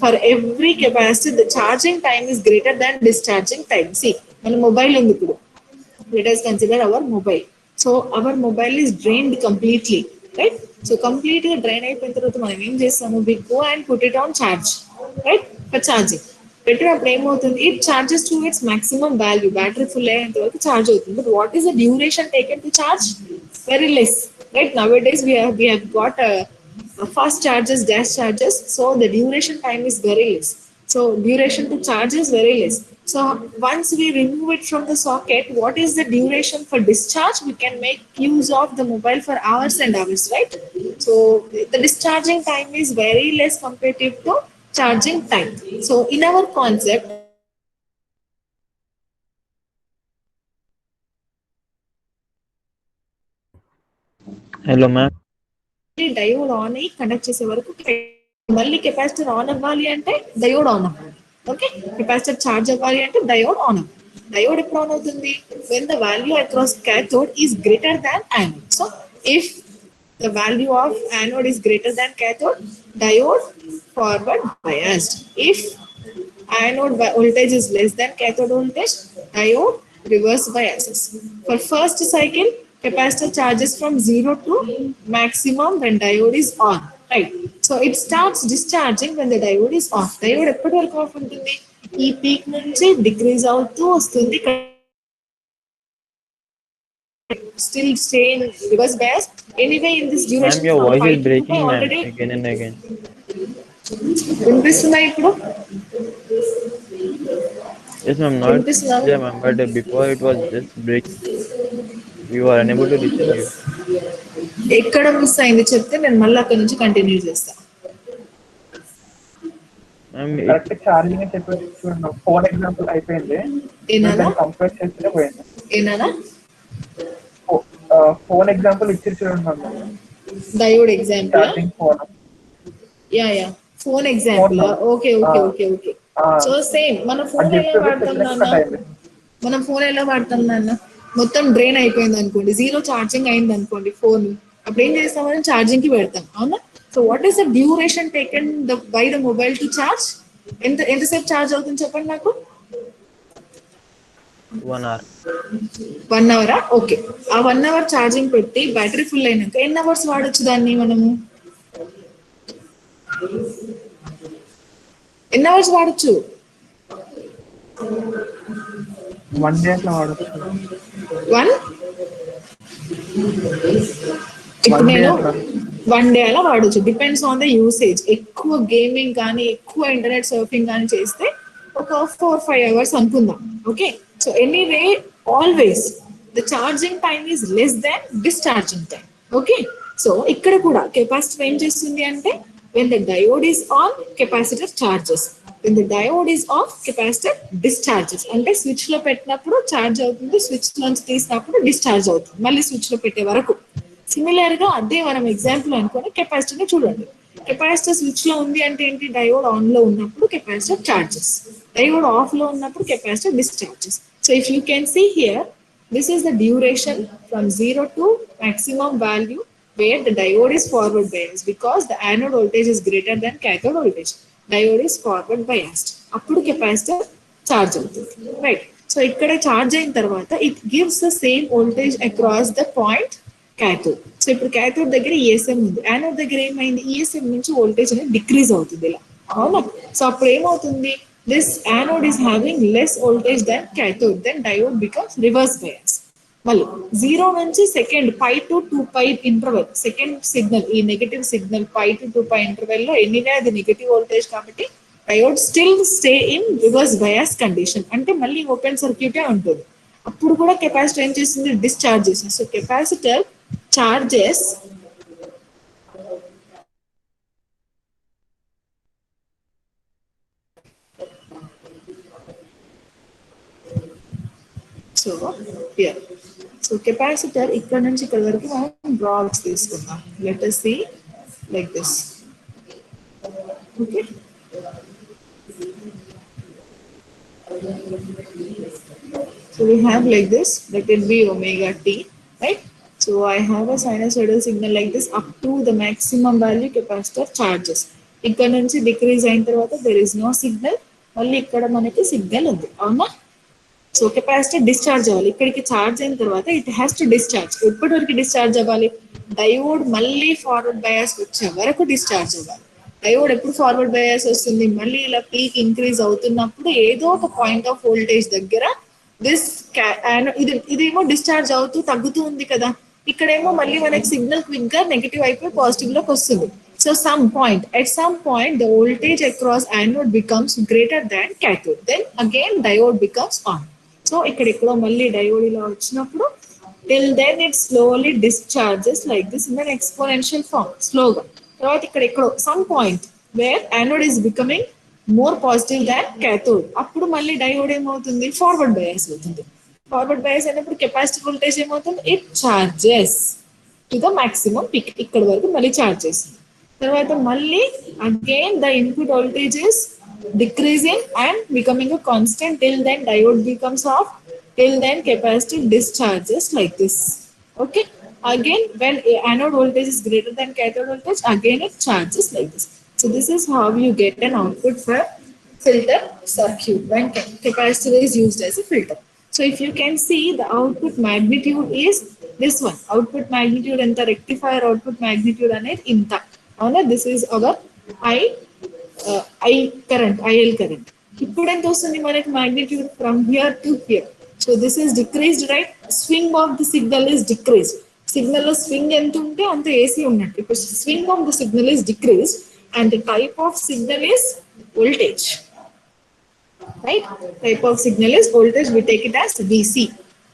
for every capacitor the charging time is greater than discharging time. See మన mobile ఉంది ఇప్పుడు, let us consider our mobile. So our mobile is drained completely, right? So complete గా drain అయిపోయిన తర్వాత మనం ఏం చేస్తాము? We go and put it on charge, right? For charging పెట్టినప్పుడు ఏమవుతుంది? It charges to it's maximum value. Battery full అయ్యేంత వరకు ఛార్జ్ అవుతుంది. But what is the duration taken to charge? Very less, right? Now a days we have got fast charges, dash charges, so the duration time is very less. So duration to charge is very less. So once we remove it from the socket, what is the duration for discharge? We can make use of the mobile for hours and hours, right? So the discharging time is very less comparative to charging time. So in our concept, Hello, ma'am. Diode on అయ్యి conduct చేసే వరకు మళ్ళీ capacitor on అవ్వాలి అంటే diode on అవ్వాలి. Okay, capacitor charge అవ్వాలి అంటే diode on అవ్వాలి. డయోడ్ ఎప్పుడు ఆన్ అవుతుంది? when the value across cathode is greater than anode. So if the value of anode is greater than cathode, diode forward biased. If anode voltage is less than cathode voltage, diode reverse biases. For first cycle, capacitor charges from 0 to maximum when diode is on, right? So it starts discharging when the diode is off. Diode ఎప్పటి వరకు of ఉంటుంది? ఈ peak నుంచి decrease అవుతూ వస్తుంది. Still stay in reverse bias. Anyway, in this duration, Ma'am, your voice is breaking, ma'am, already again and again. వినిపిస్తుందా ఇప్పుడు? Yes, ma'am, not Viనిపిస్తుందా? yeah, ma'am, but before it was just breaking. We were unable to listen you. ఎక్కడ miss అయింది చెప్తే నేను మళ్ళీ అక్కడ నుంచి continue చేస్తా. కరెక్ట్ ఛార్జింగ్ అని చెప్పేసి చూడండి, ఫోన్ ఎగ్జాంపుల్ అయిపోయింది. ఏనా దాన్ని కంపేర్ చేస్తే పోయింది. ఏనా ఫోన్ ఎగ్జాంపుల్ ఇచ్చి చూడండి ma'am. Diode example. Charging phone. Yeah phone example. Okay. So same మన ఫోన్ ఎలా వాడతాం నాన్న, మనం ఫోన్ ఎలా వాడతాం నాన్న, మొత్తం డ్రైన్ అయిపోయింది అనుకోండి, 0 ఛార్జింగ్ అయింది అనుకోండి ఫోన్, అప్పుడు ఏం చేస్తాం మనం, ఛార్జింగ్ కి పెడతాం, అవునా? So what is the duration taken by the mobile to charge? ఎంతసేపు ఛార్జ్ అవుతుంది చెప్పండి నాకు? 1 hour. 1 అవరా? ఓకే. ఆ 1 అవర్ ఛార్జింగ్ పెట్టి బ్యాటరీ ఫుల్ అయినాక ఎన్ని అవర్స్ వాడచ్చు దాన్ని మనము? ఎన్ని అవర్స్ వాడచ్చు? 1 day అట్లా వాడచ్చు. 1 ఇప్పుడు నేను 1 day అలా వాడచ్చు. Depends on the usage. ఎక్కువ గేమింగ్ కానీ ఎక్కువ ఇంటర్నెట్ సర్ఫింగ్ కానీ చేస్తే ఒక 4-5 hours అనుకుందాం. Okay. So anyway always the charging time is less than discharging time. Okay. So ఇక్కడ కూడా కెపాసిటర్ ఏం చేస్తుంది అంటే, when the diode is on, capacitor charges. When the diode is off, capacitor discharges. అంటే స్విచ్ లో పెట్టినప్పుడు charge అవుతుంది, switch నుంచి తీసినప్పుడు డిశ్చార్జ్ అవుతుంది, మళ్ళీ స్విచ్ లో పెట్టే వరకు. సిమిలర్ గా అదే మనం ఎగ్జాంపుల్ అనుకోని కెపాసిటర్ ని చూడండి. కెపాసిటర్ స్విచ్ లో ఉంది అంటే ఏంటి, డయోడ్ ఆన్ లో ఉన్నప్పుడు కెపాసిటర్ చార్జెస్, డయోడ్ ఆఫ్ లో ఉన్నప్పుడు capacitor discharges. So if you can see here, this is the duration from 0 to maximum value where the diode is forward biased, because the anode voltage is greater than cathode voltage. Diode is forward biased. అప్పుడు capacitor charge అవుతుంది, right? So ఇక్కడ charge అయిన తర్వాత it gives the same voltage across the point cathode. So ఇప్పుడు cathode దగ్గర ESM ఉంది, anode దగ్గర ఏమైంది, ఈఎస్ఎం నుంచి వోల్టేజ్ అనేది డిక్రీజ్ అవుతుంది ఇలా, అవునా? సో అప్పుడు ఏమవుతుంది, this anode is having less voltage than cathode, then diode becomes reverse bias. మళ్ళీ 0 నుంచి second π to 2π interval, second signal, ఈ నెగటివ్ సిగ్నల్ π to 2π ఇంటర్వెల్ లో ఎనీవే అది నెగటివ్ వోల్టేజ్ కాబట్టి diode still stay in reverse bias condition, అంటే మళ్ళీ open సర్క్యూటే ఉంటుంది. అప్పుడు కూడా కెపాసిటర్ ఏం చేస్తుంది, డిశ్చార్జ్ చేస్తుంది. So capacitor charges so here, so capacitor ఇక్కడ నుంచి ఇక్కడ వరకు మనం డ్రాప్స్ తీసుకుందాం. Let us see like this. Okay. So we have like this, let it be omega t, right? So I have a sinusoidal signal like this up to the maximum value capacitor charges. ఇక్కడ నుంచి decrease అయిన తర్వాత there is no signal, మళ్ళీ ఇక్కడ మనకి signal ఉంది, అవునా? So capacitor discharge అవ్వాలి. ఇక్కడికి ఛార్జ్ అయిన తర్వాత ఇట్ హ్యాస్ టు డిశ్చార్జ్. ఎప్పటి వరకు డిశ్చార్జ్ అవ్వాలి, డయోడ్ మళ్ళీ ఫార్వర్డ్ బయాస్ వచ్చే వరకు డిశ్చార్జ్ అవ్వాలి. డయోడ్ ఎప్పుడు ఫార్వర్డ్ బయాస్ వస్తుంది, మళ్ళీ ఇలా పీక్ ఇంక్రీజ్ అవుతున్నప్పుడు ఏదో ఒక పాయింట్ ఆఫ్ వోల్టేజ్ దగ్గర దిస్ ఇదేమో డిశ్చార్జ్ అవుతూ తగ్గుతూ ఉంది కదా, ఇక్కడేమో మళ్ళీ మనకి సిగ్నల్ క్విక్ గా నెగిటివ్ అయిపోయి పాజిటివ్ లోకి వస్తుంది. So at some point the voltage across anode becomes greater than cathode, then again diode becomes on. So ఇక్కడ మళ్ళీ డయోడ్ ఇలా వచ్చినప్పుడు till then it slowly discharges like this in an exponential form, స్లోగా. తర్వాత ఇక్కడ some point where anode is becoming more positive than cathode, అప్పుడు మళ్ళీ diode ఏమవుతుంది, ఫార్వర్డ్ బయాస్ అవుతుంది. ఫార్వర్డ్ బయాస్ అయినప్పుడు కెపాసిటర్ వోల్టేజ్ ఏమవుతుంది, it charges to the maximum peak, ఇక్కడ వరకు మళ్ళీ చార్జ్ చేస్తుంది. తర్వాత మళ్ళీ again the input voltage is decreasing and becoming a constant, till then diode becomes off, till then capacitor discharges like this. Okay, again when anode voltage is greater than cathode voltage, again it charges like this. So this is how you get an output for filter circuit when capacitor is used as a filter. So if you can see, the output magnitude is this one, output magnitude and the rectifier output magnitude అనేది ఇంత, అవునా? This is our IL current. ఇప్పుడు ఎంత వస్తుంది మనకి magnitude from here to here. So this is decreased, right? Swing of the signal is decreased. Signal లో swing ఎంత ఉంటే అంత ఏసీ ఉన్నట్టు. ఇప్పుడు swing of the signal is decreased and the type of signal is voltage, right? Type of signal is voltage, we take it as DC,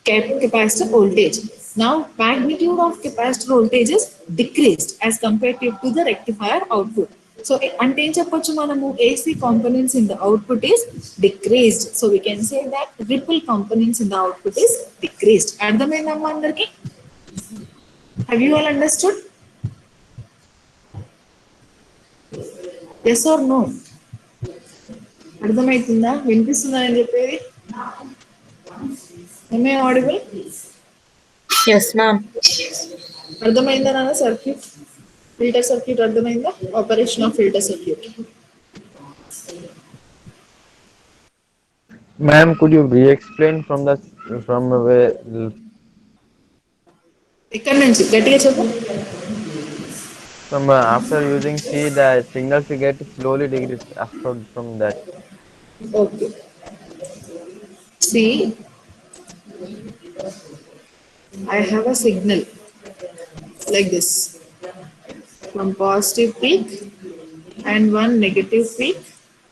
capacitor voltage. Now magnitude of capacitor voltage is decreased as compared to the rectifier output. సో అంటే ఏం చెప్పొచ్చు మనము, AC components in the output is decreased. So we can say that ripple components in the output is decreased. అర్థమైందమ్మా అందరికి? Have you all understood? Yes or no? అర్థమవుతుందా? వినిపిస్తుందా అని చెప్పేది? ఏమే ఆడిబుల్? Yes, ma'am. అర్థమైందా నాన్న? సర్క్యూట్, ఫిల్టర్ సర్క్యూట్ అర్థమైందా? Operation of filter circuit. Ma'am, could you re-explain from where ఇక్కడ నుంచి గట్టిగా చెప్పు. after using C, the signals we get slowly decrease after from that. Okay. See, I have a signal like this, from positive peak and one negative peak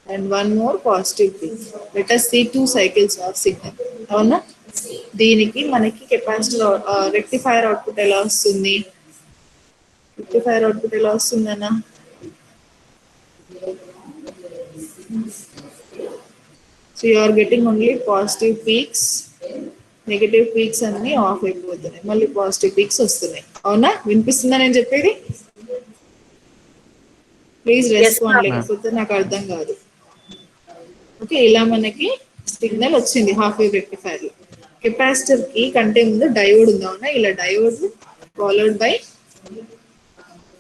and one more positive peak. Let us see 2 cycles of signal. అవునా? దీనికి మనకి capacitor rectifier output ఎలా వస్తుంది? Rectifier output ఎలా వస్తుందన్నా? So you are getting only positive peaks, negative peaks అన్ని off అయిపోతున్నాయి, మళ్ళీ పాజిటివ్ పీక్స్ వస్తున్నాయి. అవునా? వినిపిస్తుందా నేను చెప్పేది? ప్లీజ్ రెస్పాండ్, లేకపోతే నాకు అర్థం కాదు. ఓకే, ఇలా మనకి సిగ్నల్ వచ్చింది హాఫ్ వేవ్ రెక్టిఫైర్ లో. కెపాసిటర్ కి కంటే ముందు డయోడ్ ఉంది. అవునా? ఇలా డయోడ్ ఫాలోడ్ బై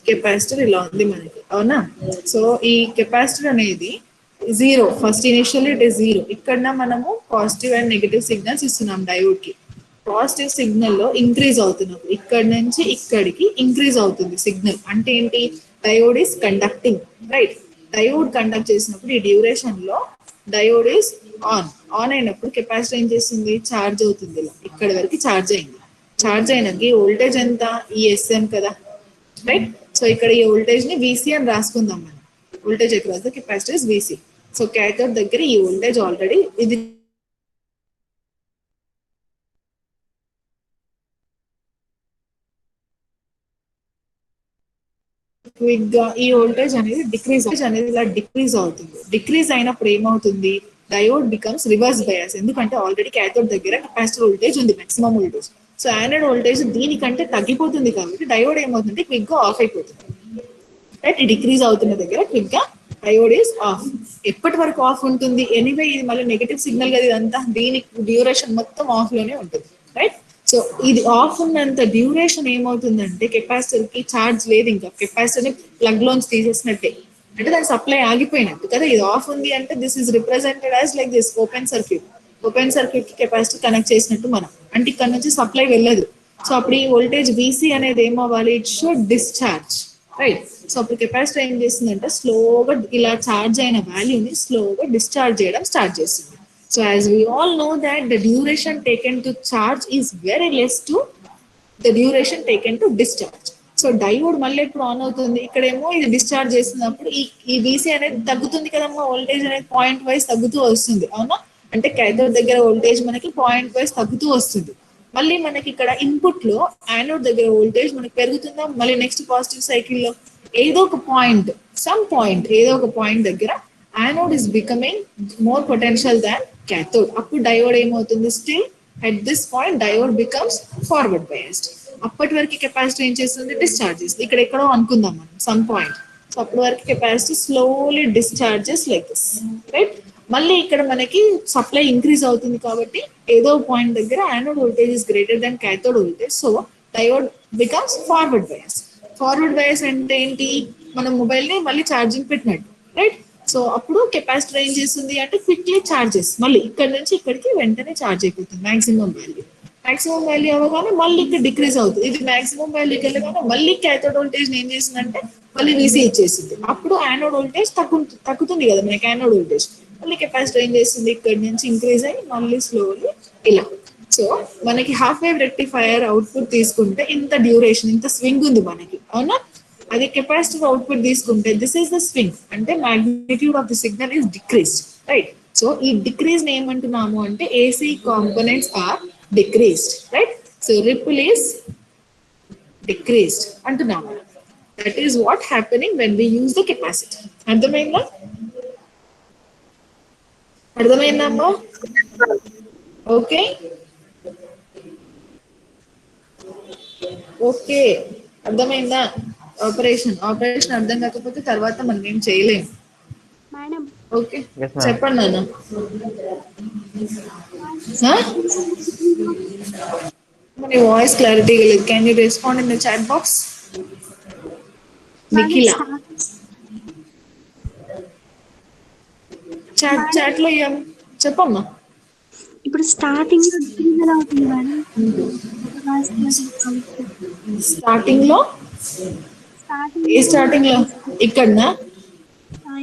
కెపాసిటర్ ఇలా ఉంది మనకి. అవునా? సో ఈ కెపాసిటర్ అనేది zero, first initial it is zero. ఇక్కడ మనము పాజిటివ్ అండ్ నెగటివ్ సిగ్నల్స్ ఇస్తున్నాం డయోడ్ కి. పాజిటివ్ సిగ్నల్ లో ఇంక్రీజ్ అవుతున్నప్పుడు ఇక్కడ నుంచి ఇక్కడికి ఇంక్రీజ్ అవుతుంది సిగ్నల్. అంటే ఏంటి? Diode is conducting, right? Diode conduct చేసినప్పుడు ఈ డ్యూరేషన్ లో డయోడ్ ఈస్ ఆన్ అయినప్పుడు కెపాసిటర్ ఏం చేస్తుంది? ఛార్జ్ అవుతుంది. ఇలా ఇక్కడ వరకు ఛార్జ్ అయింది. ఛార్జ్ అయినాక ఈ వోల్టేజ్ ఎంత? ఈ ఎస్ఎం కదా, రైట్? సో ఇక్కడ ఈ వోల్టేజ్ ని VC అని రాసుకుందాం మనం. Voltage across the capacitor is VC. So cathode దగ్గర ఈ వోల్టేజ్ ఆల్రెడీ ఇది క్విక్ గా ఈ వోల్టేజ్ అనేది ఇలా డిక్రీజ్ అవుతుంది. డిక్రీజ్ అయినప్పుడు ఏమవుతుంది? Diode becomes reverse bias. ఎందుకంటే ఆల్రెడీ క్యాథోడ్ దగ్గర కెపాసిటర్ వోల్టేజ్ ఉంది, maximum voltage. So anode voltage దీనికంటే తగ్గిపోతుంది కాబట్టి డయోడ్ ఏమవుతుంది? క్విక్ గా ఆఫ్ అయిపోతుంది. రైట్? డిక్రీజ్ అవుతున్న దగ్గర క్విక్ గా డయోడ్ ఈస్ ఆఫ్. ఎప్పటి వరకు ఆఫ్ ఉంటుంది? ఎనీవే ఇది మళ్ళీ నెగటివ్ సిగ్నల్ కదా ఇదంతా, దీనికి డ్యూరేషన్ మొత్తం ఆఫ్ లోనే ఉంటుంది, రైట్? సో ఇది ఆఫ్ ఉన్నంత డ్యూరేషన్ ఏమవుతుందంటే కెపాసిటర్ కి ఛార్జ్ లేదు, ఇంకా కెపాసిటర్ ని ప్లగ్ లోంచి తీసేసినట్టే, అంటే దాని సప్లై ఆగిపోయినట్టు కదా. ఇది ఆఫ్ ఉంది అంటే this is represented as like this open circuit. Open circuit కి కెపాసిటర్ కనెక్ట్ చేసినట్టు మనం, అంటే ఇక్కడ నుంచి సప్లై వెళ్ళదు. సో అప్పుడు ఈ వోల్టేజ్ VC అనేది ఏమవ్వాలి? It should discharge, right? So అప్పుడు కెపాసిటర్ ఏం చేస్తుందంటే స్లోగా ఇలా ఛార్జ్ అయిన వాల్యూని స్లోగా డిశ్చార్జ్ చేయడం స్టార్ట్ చేస్తుంది. So as we all know that the duration taken to charge is very less to the duration taken to discharge. So diode మళ్ళీ ఎప్పుడు ఆన్ అవుతుంది? ఇక్కడేమో ఇది డిశ్చార్జ్ చేస్తున్నప్పుడు ఈ VC అనేది తగ్గుతుంది కదమ్మా, వోల్టేజ్ అనేది పాయింట్ వైజ్ తగ్గుతూ వస్తుంది. అవునా? అంటే క్యాథోడ్ దగ్గర వోల్టేజ్ మనకి పాయింట్ వైజ్ తగ్గుతూ వస్తుంది. మళ్ళీ మనకి ఇక్కడ ఇన్పుట్ లో యానోడ్ దగ్గర వోల్టేజ్ మనకి పెరుగుతుందా? మళ్ళీ నెక్స్ట్ పాజిటివ్ సైకిల్ లో ఏదో ఒక పాయింట్, ఏదో ఒక పాయింట్ దగ్గర anode is becoming more potential than cathode. అప్పుడు డయోడ్ ఏమవుతుంది? Still at this point diode becomes forward biased. అప్పటి వరకు కెపాసిటర్ ఏం చేస్తుంది? డిశ్చార్జ్ చేస్తుంది. ఇక్కడ ఎక్కడో అనుకుందాం మనం సమ్ పాయింట్. సో అప్పటి వరకు capacitor slowly discharges like this, right? మళ్ళీ ఇక్కడ మనకి సప్లై ఇంక్రీజ్ అవుతుంది కాబట్టి ఏదో పాయింట్ దగ్గర anode voltage is greater than cathode voltage. So diode becomes forward bias. Forward bias అంటే ఏంటి? మనం మొబైల్ ని మళ్ళీ ఛార్జింగ్ పెట్టినట్టు, రైట్? సో అప్పుడు కెపాసిటర్ ఏం చేస్తుంది అంటే క్విక్లీ ఛార్జెస్, మళ్ళీ ఇక్కడ నుంచి ఇక్కడికి వెంటనే ఛార్జ్ అయిపోతుంది మాక్సిమం వాల్యూ అవ్వగానే మళ్ళీ ఇక్కడ డిక్రీజ్ అవుతుంది. ఇది మాక్సిమం వాల్యూకి వెళ్ళగానే మళ్ళీ క్యాథోడ్ వోల్టేజ్ ఏం చేసిందంటే మళ్ళీ VC ఇచ్చేసింది. అప్పుడు యానోడ్ వోల్టేజ్ తగ్గుతుంది కదా మనకి యానోడ్ వోల్టేజ్. మళ్ళీ కెపాసిటర్ ఏం చేస్తుంది? ఇక్కడ నుంచి ఇంక్రీజ్ అయ్యి మళ్ళీ స్లోలీ ఇలా. సో మనకి హాఫ్ వేవ్ రెక్టిఫైయర్ అవుట్పుట్ తీసుకుంటే ఇంత డ్యూరేషన్, ఇంత స్వింగ్ ఉంది మనకి. అవునా? అదే కెపాసిటర్ అవుట్పుట్ తీసుకుంటే దిస్ ఈస్ ద స్వింగ్, అంటే magnitude of the signal is decreased, right? So ఈ డిక్రీజ్ ఏమంటున్నాము అంటే AC components are decreased, right? So ripple is decreased అంటున్నాము. That is what happening when we use the capacitor. అర్థమైందా? అర్థమైందమ్మా? Okay okay అర్థమైందా? Operation అర్థం కాకపోతే తర్వాత మనం ఏం చేయలేము. Madam okay Yes, ma'am. చెప్పండి నాన్న. మీ వాయిస్ క్లారిటీ లేదు. Can you respond in the chat box? Nikhila chat లో చెప్పమ్మా. ఇప్పుడు స్టార్టింగ్ డిగ్రీజన్ అవుతుంది మేడం. స్టార్టింగ్ లో ఏ స్టార్టింగ్ లో ఇక్కడనా?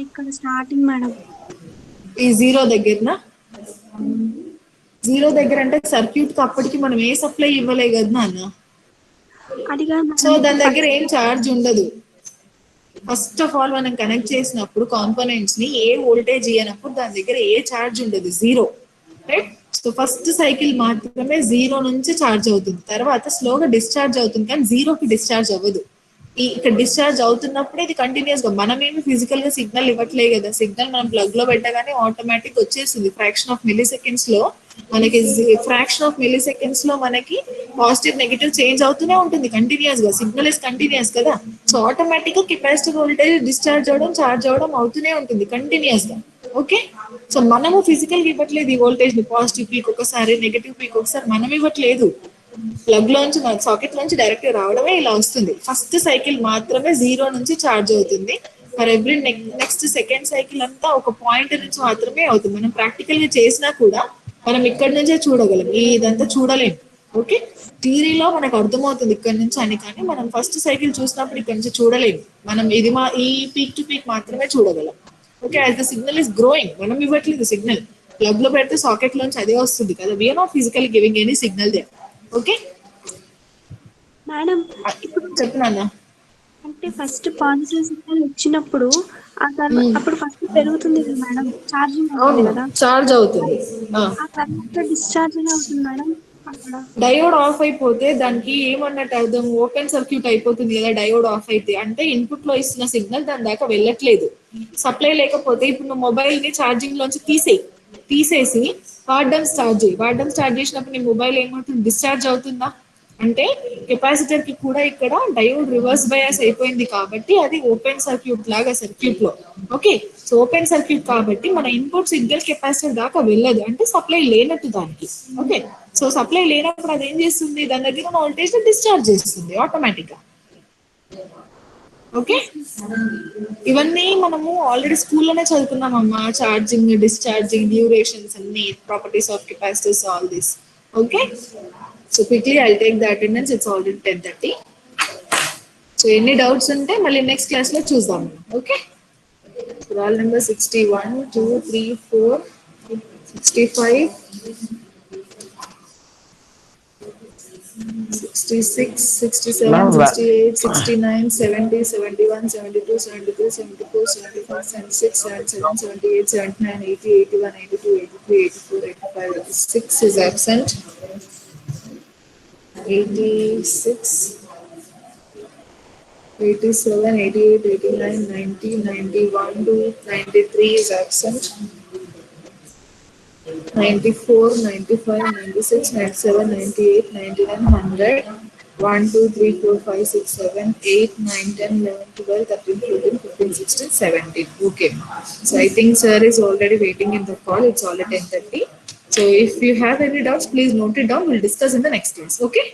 ఇక్కడ స్టార్టింగ్ మేడం. ఈ జీరో దగ్గరనా? జీరో దగ్గర అంటే సర్క్యూట్ కి అప్పటికి మనం ఏ సప్లై ఇవ్వలే కదా నాన్న. అది కాదు సో మేడం. దాని దగ్గర ఏం ఛార్జ్ ఉండదు. ఫస్ట్ ఆఫ్ ఆల్ మనం కనెక్ట్ చేసినప్పుడు కాంపోనెంట్స్ ని ఏ వోల్టేజ్ ఇవ్వనప్పుడు దాని దగ్గర ఏ ఛార్జ్ ఉండదు, zero. Right? So first cycle మాత్రమే జీరో నుంచి ఛార్జ్ అవుతుంది, తర్వాత స్లోగా డిశ్చార్జ్ అవుతుంది, కానీ జీరోకి డిశ్చార్జ్ అవ్వదు. ఇక్కడ డిశ్చార్జ్ అవుతున్నప్పుడే ఇది కంటిన్యూస్ గా, మనమేమి ఫిజికల్ గా సిగ్నల్ ఇవ్వట్లే కదా. సిగ్నల్ మనం ప్లగ్ లో పెట్టగానే ఆటోమేటిక్ వచ్చేస్తుంది. ఫ్రాక్షన్ ఆఫ్ మిల్లీ సెకండ్స్ లో మనకి పాజిటివ్ నెగిటివ్ చేంజ్ అవుతూనే ఉంటుంది కంటిన్యూస్ గా. సిగ్నల్ ఇస్ కంటిన్యూస్ కదా. సో ఆటోమేటిక్ గా కెపాసిటర్ వోల్టేజ్ డిశ్చార్జ్ అవడం, ఛార్జ్ అవడం అవుతూనే ఉంటుంది కంటిన్యూస్ గా. ఓకే, సో మనము ఫిజికల్ గా ఇవ్వట్లేదు ఈ వోల్టేజ్ ని. పాజిటివ్ పీక్ ఒకసారి, నెగిటివ్ పీక్ ఒకసారి మనం ఇవ్వట్లేదు. ప్లగ్ లోంచి మన సాకెట్ లోంచి డైరెక్ట్ రావడమే ఇలా వస్తుంది. ఫస్ట్ సైకిల్ మాత్రమే జీరో నుంచి ఛార్జ్ అవుతుంది. For every next second cycle అంతా ఒక పాయింట్ నుంచి మాత్రమే అవుతుంది. మనం ప్రాక్టికల్ గా చేసినా కూడా మనం ఇక్కడ నుంచే చూడగలం, ఇదంతా చూడలేం. ఓకే, థియరీలో మనకు అర్థమవుతుంది ఇక్కడ నుంచి అని, కానీ మనం ఫస్ట్ సైకిల్ చూసినప్పుడు ఇక్కడ నుంచి చూడలేము. మనం ఈ పీక్ టు పీక్ మాత్రమే చూడగలం. Okay, as the signal is growing, మనం ఇవ్వట్లేదు సిగ్నల్. ప్లగ్ లో పెడితే సాకెట్ లోంచి అదే వస్తుంది కదా. We are not physical giving any signal they. Okay madam చెప్తున్నా. అంటే ఫస్ట్ పాజిటివ్ సిగ్నల్ వచ్చినప్పుడు ఆ తర్వాత అప్పుడు ఫస్ట్ పెరుగుతుంది కదా మేడం, ఛార్జింగ్ అవుతుంది కదా. ఛార్జ్ అవుతుంది. ఆ తర్వాత డిశ్చార్జ్ అవుతుంది మేడం. అక్కడ డయోడ్ ఆఫ్ అయిపోతే దానికి ఏమన్నట్టు అర్థం? ఓపెన్ సర్క్యూట్ అయిపోతుంది కదా. డయోడ్ ఆఫ్ అయితే అంటే ఇన్పుట్ లో ఇస్తున్న సిగ్నల్ దాని దాకా వెళ్ళట్లేదు. సప్లై లేకపోతే ఇప్పుడు నువ్వు మొబైల్ ని ఛార్జింగ్ లోంచి తీసేసి వాడడం స్టార్ట్ చేసినప్పుడు నీ మొబైల్ ఏమవుతుంది? డిశ్చార్జ్ అవుతుందా? అంటే కెపాసిటర్ కి కూడా ఇక్కడ డయోడ్ రివర్స్ బయాస్ అయిపోయింది కాబట్టి అది ఓపెన్ సర్క్యూట్ లాగా సర్క్యూట్ లో. ఓకే, సో ఓపెన్ సర్క్యూట్ కాబట్టి మన ఇన్పుట్ సిగ్నల్ కెపాసిటర్ దాకా వెళ్ళదు, అంటే సప్లై లేనట్టు దానికి. ఓకే, సో సప్లై లేనప్పుడు అది ఏం చేస్తుంది? దాని దగ్గర ఉన్న వోల్టేజ్ డిశ్చార్జ్ చేస్తుంది ఆటోమేటిక్ గా. ఓకే, ఇవన్నీ మనము ఆల్రెడీ స్కూల్లోనే చదువుకున్నామమ్మా. ఛార్జింగ్, డిశ్చార్జింగ్, డ్యూరేషన్స్ అన్ని, properties of capacitors, all this. Okay, so quickly I'll take the attendance. It's already 10:30. So ఎన్ని డౌట్స్ ఉంటే మళ్ళీ నెక్స్ట్ క్లాస్ లో చూద్దాం. Okay, roll number 61, 2, 3, 4, 65, 66, 67, 68, 69, 70, 71, 72, 73, 74, 75, 76, 77, 78, 79, 80, 81, 82, 83, 84, 85, 86 is absent. 86, 87, 88, 89, 90, 91 to 93 is absent. 94, 95, 96, 97, 98, 99, 100. 1, 2, 3, 4, 5, 6, 7, 8, 9, 10, 11, 12, 13, 14, 15, 16, 17. Okay. So I think sir is already waiting in the call. It's already 10:30. So if you have any doubts, please note it down. We'll discuss in the next class. Okay.